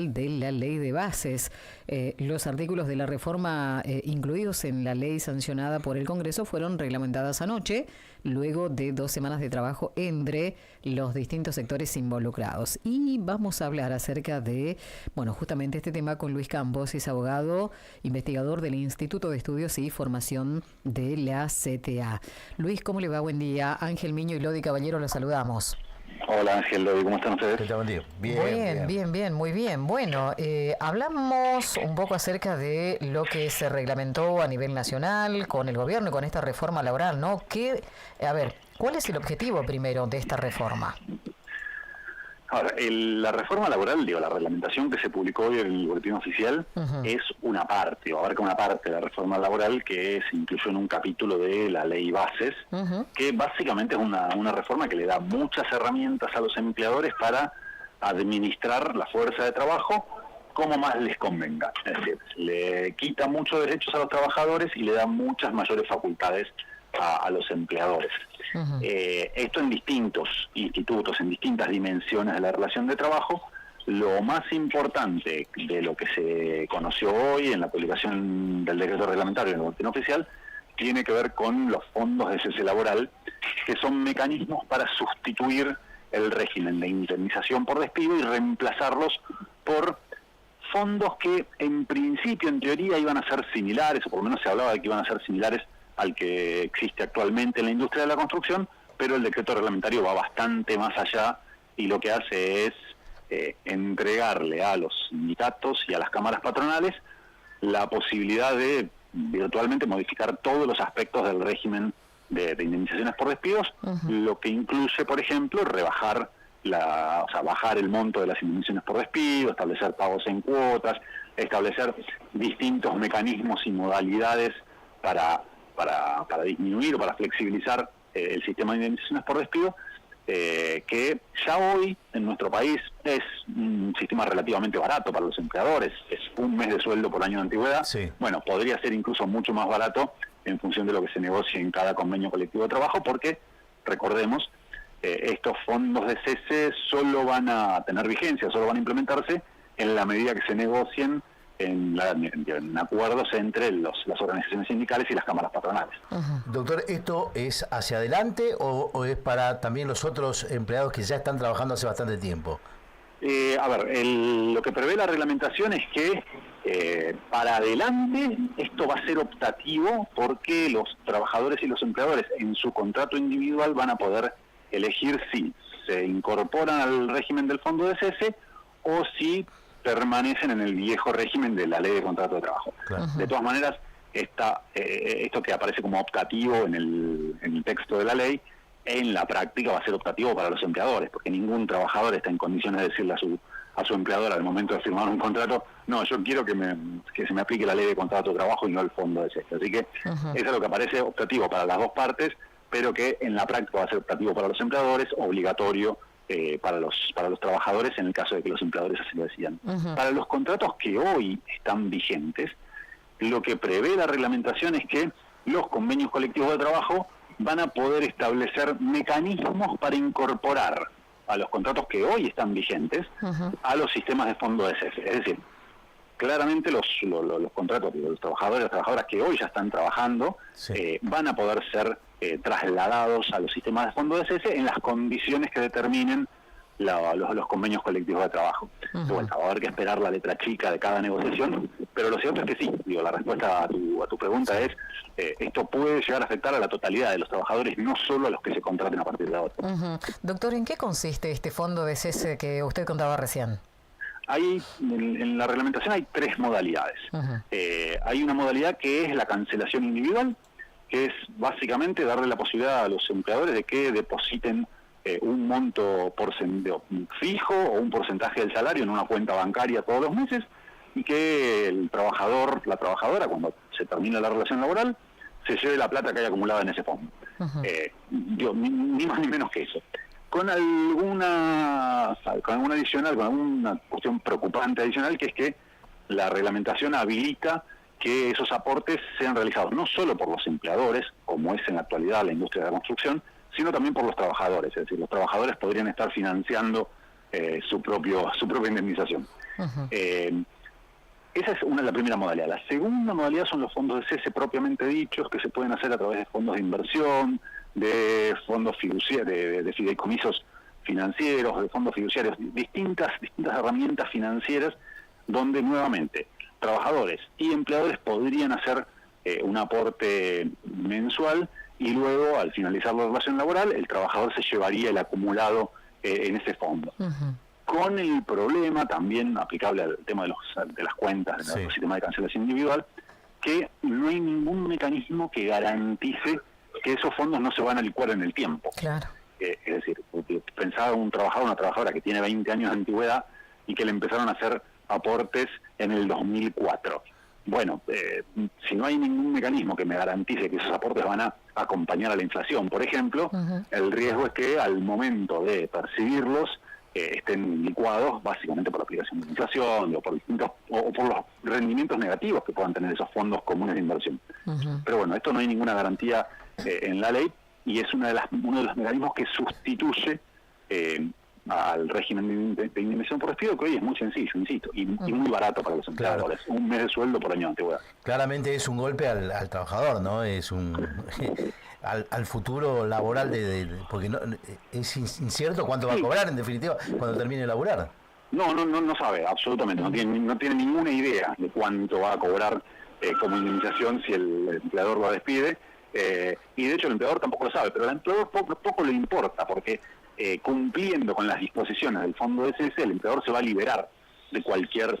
de la ley de bases. Los artículos de la reforma incluidos en la ley sancionada por el Congreso fueron reglamentadas anoche, luego de 2 semanas de trabajo entre los distintos sectores involucrados. Y vamos a hablar acerca de, justamente este tema con Luis Campos, es abogado, investigador del Instituto de Estudios y Formación de la CTA. Luis, ¿cómo le va? Buen día. Ángel Miño y Lodi Caballero, los saludamos. Hola Ángel, Lodi, ¿cómo están ustedes? ¿Qué tal, buen día? Bien, muy bien. Bueno, hablamos un poco acerca de lo que se reglamentó a nivel nacional con el gobierno y con esta reforma laboral, ¿no? ¿Cuál es el objetivo primero de esta reforma? Ahora, la reforma laboral, la reglamentación que se publicó hoy en el boletín oficial es una parte, o abarca una parte de la reforma laboral que se incluyó en un capítulo de la ley bases, que básicamente es una reforma que le da muchas herramientas a los empleadores para administrar la fuerza de trabajo como más les convenga. Es decir, le quita muchos derechos a los trabajadores y le da muchas mayores facultades a los empleadores. Esto en distintos institutos, en distintas dimensiones de la relación de trabajo. Lo más importante de lo que se conoció hoy en la publicación del decreto reglamentario en el boletín oficial tiene que ver con los fondos de cese laboral, que son mecanismos para sustituir el régimen de indemnización por despido y reemplazarlos por fondos que en principio, en teoría, iban a ser similares, o por lo menos se hablaba de que iban a ser similares al que existe actualmente en la industria de la construcción, pero el decreto reglamentario va bastante más allá y lo que hace es entregarle a los sindicatos y a las cámaras patronales la posibilidad de virtualmente modificar todos los aspectos del régimen de indemnizaciones por despidos, lo que incluye, por ejemplo, bajar el monto de las indemnizaciones por despido, establecer pagos en cuotas, establecer distintos mecanismos y modalidades para disminuir o para flexibilizar el sistema de indemnizaciones por despido, que ya hoy en nuestro país es un sistema relativamente barato para los empleadores, es 1 mes de sueldo por año de antigüedad. Sí. Bueno, podría ser incluso mucho más barato en función de lo que se negocie en cada convenio colectivo de trabajo, porque, recordemos, estos fondos de cese solo van a tener vigencia, solo van a implementarse en la medida que se negocien en acuerdos entre las organizaciones sindicales y las cámaras patronales. Doctor, ¿esto es hacia adelante o es para también los otros empleados que ya están trabajando hace bastante tiempo? Lo que prevé la reglamentación es que para adelante esto va a ser optativo, porque los trabajadores y los empleadores en su contrato individual van a poder elegir si se incorporan al régimen del fondo de cese o si permanecen en el viejo régimen de la ley de contrato de trabajo. De todas maneras, esto que aparece como optativo en el texto de la ley, en la práctica va a ser optativo para los empleadores, porque ningún trabajador está en condiciones de decirle a su empleador al momento de firmar un contrato: no, yo quiero que se me aplique la ley de contrato de trabajo y no el fondo de cese. Así que eso es lo que aparece optativo para las dos partes, pero que en la práctica va a ser optativo para los empleadores, obligatorio para los trabajadores en el caso de que los empleadores así lo decidan. Para los contratos que hoy están vigentes, lo que prevé la reglamentación es que los convenios colectivos de trabajo van a poder establecer mecanismos para incorporar a los contratos que hoy están vigentes a los sistemas de fondo de cese. Es decir, claramente los contratos de los trabajadores y las trabajadoras que hoy ya están trabajando van a poder ser trasladados a los sistemas de fondo de cese en las condiciones que determinen los convenios colectivos de trabajo. Bueno, va a haber que esperar la letra chica de cada negociación, pero lo cierto es que sí, la respuesta a tu pregunta es, esto puede llegar a afectar a la totalidad de los trabajadores, no solo a los que se contraten a partir de ahora. Doctor, ¿en qué consiste este fondo de cese que usted contaba recién? En la reglamentación hay 3 modalidades. Hay una modalidad que es la cancelación individual, que es básicamente darle la posibilidad a los empleadores de que depositen un monto fijo o un porcentaje del salario en una cuenta bancaria todos los meses, y que el trabajador, la trabajadora, cuando se termina la relación laboral, se lleve la plata que haya acumulada en ese fondo. Ni más ni menos que eso. Con alguna adicional, con alguna cuestión preocupante adicional, que es que la reglamentación habilita que esos aportes sean realizados no solo por los empleadores, como es en la actualidad la industria de la construcción, sino también por los trabajadores. Es decir, los trabajadores podrían estar financiando su propia indemnización. Esa es la primera modalidad. La segunda modalidad son los fondos de cese propiamente dichos, que se pueden hacer a través de fondos de inversión, de fondos fiduciarios, de fideicomisos financieros, de fondos fiduciarios, distintas herramientas financieras donde nuevamente trabajadores y empleadores podrían hacer un aporte mensual y luego al finalizar la relación laboral el trabajador se llevaría el acumulado en ese fondo. Con el problema también aplicable al tema de las cuentas del sistema de cancelación individual, que no hay ningún mecanismo que garantice que esos fondos no se van a licuar en el tiempo. Claro. Es decir, pensaba un trabajador, una trabajadora que tiene 20 años de antigüedad y que le empezaron a hacer aportes en el 2004. Bueno, si no hay ningún mecanismo que me garantice que esos aportes van a acompañar a la inflación, por ejemplo, el riesgo es que al momento de percibirlos estén licuados básicamente por la aplicación de la inflación o por los rendimientos negativos que puedan tener esos fondos comunes de inversión. Pero bueno, esto no hay ninguna garantía en la ley y es uno de los mecanismos que sustituye al régimen de indemnización por despido, que hoy es muy sencillo, insisto, y muy barato para los empleadores. Claro. Un mes de sueldo por año de antigüedad. Claramente es un golpe al trabajador, ¿no? Es al futuro laboral porque no, es incierto cuánto va a cobrar en definitiva cuando termine de laburar. No sabe, absolutamente, no tiene ninguna idea de cuánto va a cobrar como indemnización si el empleador lo despide, y de hecho el empleador tampoco lo sabe, pero al empleador poco le importa, porque cumpliendo con las disposiciones del fondo de cese, el empleador se va a liberar de cualquier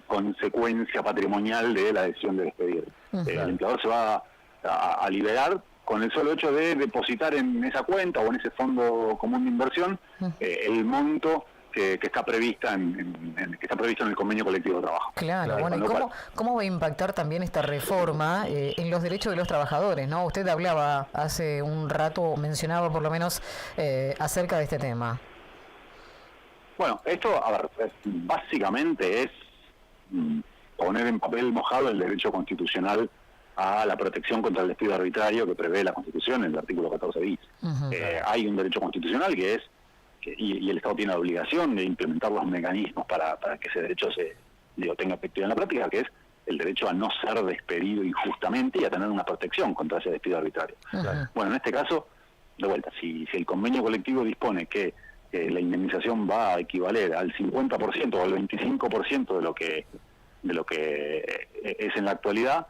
consecuencia patrimonial de la decisión de despedir. El empleador se va a liberar con el solo hecho de depositar en esa cuenta o en ese fondo común de inversión el monto que está prevista que está previsto en el convenio colectivo de trabajo. Claro, bueno, ¿y cómo va a impactar también esta reforma en los derechos de los trabajadores, ¿no? Usted hablaba hace un rato, mencionaba por lo menos acerca de este tema. Bueno, esto, a ver, básicamente es poner en papel mojado el derecho constitucional a la protección contra el despido arbitrario que prevé la Constitución en el artículo 14 bis. Hay un derecho constitucional que es y el Estado tiene la obligación de implementar los mecanismos para que ese derecho tenga efectividad en la práctica, que es el derecho a no ser despedido injustamente y a tener una protección contra ese despido arbitrario. Bueno, en este caso, de vuelta, si el convenio colectivo dispone que la indemnización va a equivaler al 50% o al 25% de lo que es en la actualidad,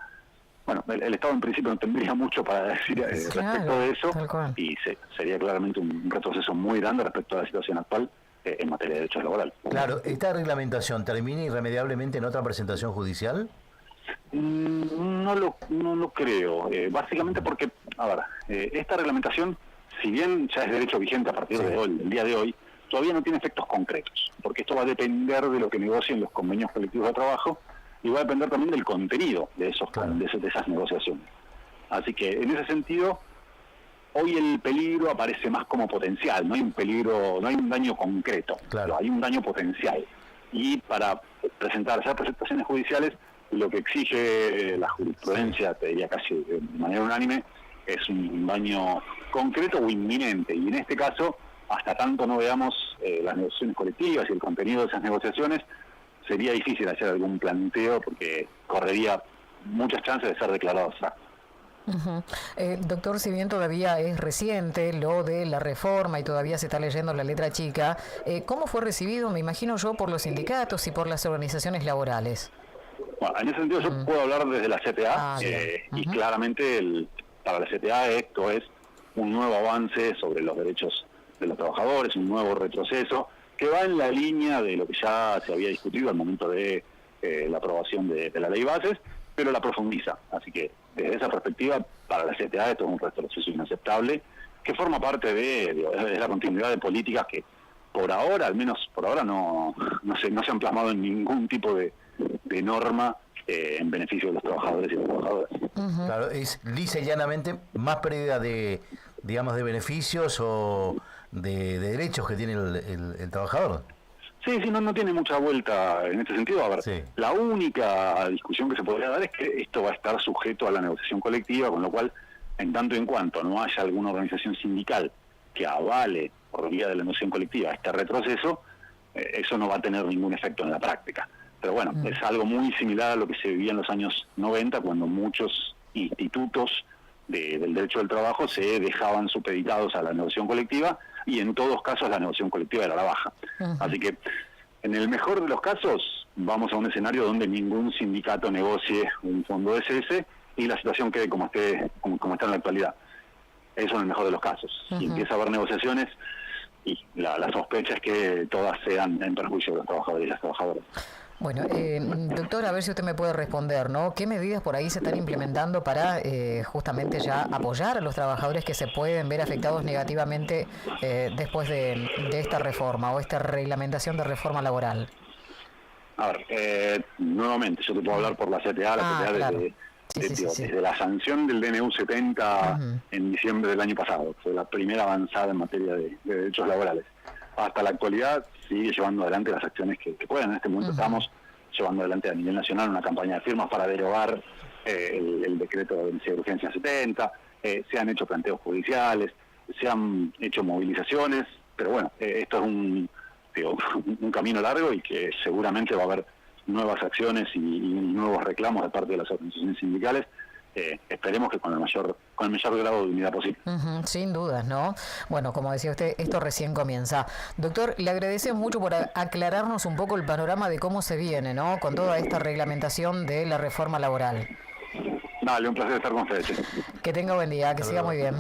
bueno, el Estado en principio no tendría mucho para decir respecto de eso y sería claramente un retroceso muy grande respecto a la situación actual en materia de derechos laborales. Claro, ¿esta reglamentación termina irremediablemente en otra presentación judicial? No lo creo, básicamente porque, esta reglamentación, si bien ya es derecho vigente a partir de hoy, el día de hoy, todavía no tiene efectos concretos, porque esto va a depender de lo que negocien los convenios colectivos de trabajo y va a depender también del contenido de esas negociaciones. Así que en ese sentido, hoy el peligro aparece más como potencial, no hay un peligro, no hay un daño concreto, hay un daño potencial. Y para hacer presentaciones judiciales, lo que exige la jurisprudencia, te diría casi de manera unánime, es un daño concreto o inminente. Y en este caso, hasta tanto no veamos las negociaciones colectivas y el contenido de esas negociaciones, sería difícil hacer algún planteo porque correría muchas chances de ser declarado abstracto. Doctor, si bien todavía es reciente lo de la reforma y todavía se está leyendo la letra chica, ¿cómo fue recibido, me imagino yo, por los sindicatos y por las organizaciones laborales? Bueno, en ese sentido yo puedo hablar desde la CTA y claramente para la CTA esto es un nuevo avance sobre los derechos de los trabajadores, un nuevo retroceso que va en la línea de lo que ya se había discutido al momento de la aprobación de la ley bases, pero la profundiza. Así que desde esa perspectiva, para la CTA esto es un retroceso inaceptable, que forma parte de la continuidad de políticas que por ahora, al menos por ahora, no se han plasmado en ningún tipo de norma en beneficio de los trabajadores y las trabajadoras. Claro, es lisa y llanamente más pérdida de beneficios o de derechos que tiene el trabajador. Sí, no tiene mucha vuelta en este sentido. A ver, la única discusión que se podría dar es que esto va a estar sujeto a la negociación colectiva, con lo cual, en tanto y en cuanto no haya alguna organización sindical que avale por vía de la negociación colectiva este retroceso, eso no va a tener ningún efecto en la práctica. Pero bueno, es algo muy similar a lo que se vivía en los años 90, cuando muchos institutos del derecho del trabajo se dejaban supeditados a la negociación colectiva, y en todos casos la negociación colectiva era la baja. Así que, en el mejor de los casos, vamos a un escenario donde ningún sindicato negocie un fondo SS y la situación quede como está en la actualidad. Eso en el mejor de los casos. Si empieza a haber negociaciones, y la sospecha es que todas sean en perjuicio de los trabajadores y las trabajadoras. Bueno, doctor, a ver si usted me puede responder, ¿no? ¿Qué medidas por ahí se están implementando para justamente ya apoyar a los trabajadores que se pueden ver afectados negativamente después de esta reforma o esta reglamentación de reforma laboral? A ver, nuevamente, yo te puedo hablar por la CTA, CTA claro. desde la sanción del DNU 70 en diciembre del año pasado, que fue la primera avanzada en materia de derechos laborales. Hasta la actualidad sigue llevando adelante las acciones que pueden. En este momento estamos llevando adelante a nivel nacional una campaña de firmas para derogar el decreto de urgencia 70, se han hecho planteos judiciales, se han hecho movilizaciones, pero bueno, esto es un camino largo y que seguramente va a haber nuevas acciones y nuevos reclamos de parte de las organizaciones sindicales. Esperemos que con el mayor grado de unidad posible. Sin dudas, ¿no? Bueno, como decía usted, esto recién comienza. Doctor, le agradecemos mucho por aclararnos un poco el panorama de cómo se viene, ¿no? Con toda esta reglamentación de la reforma laboral. Dale, un placer estar con ustedes. Que tenga buen día, que siga muy bien.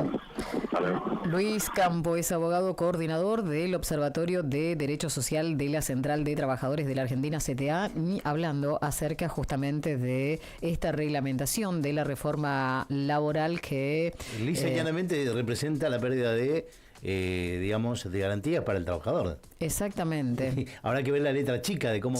Hasta Luis Campo es abogado coordinador del Observatorio de Derecho Social de la Central de Trabajadores de la Argentina, CTA, y hablando acerca justamente de esta reglamentación de la reforma laboral que... Lisa y llanamente representa la pérdida de, digamos, de garantías para el trabajador. Exactamente. Habrá que ver la letra chica de cómo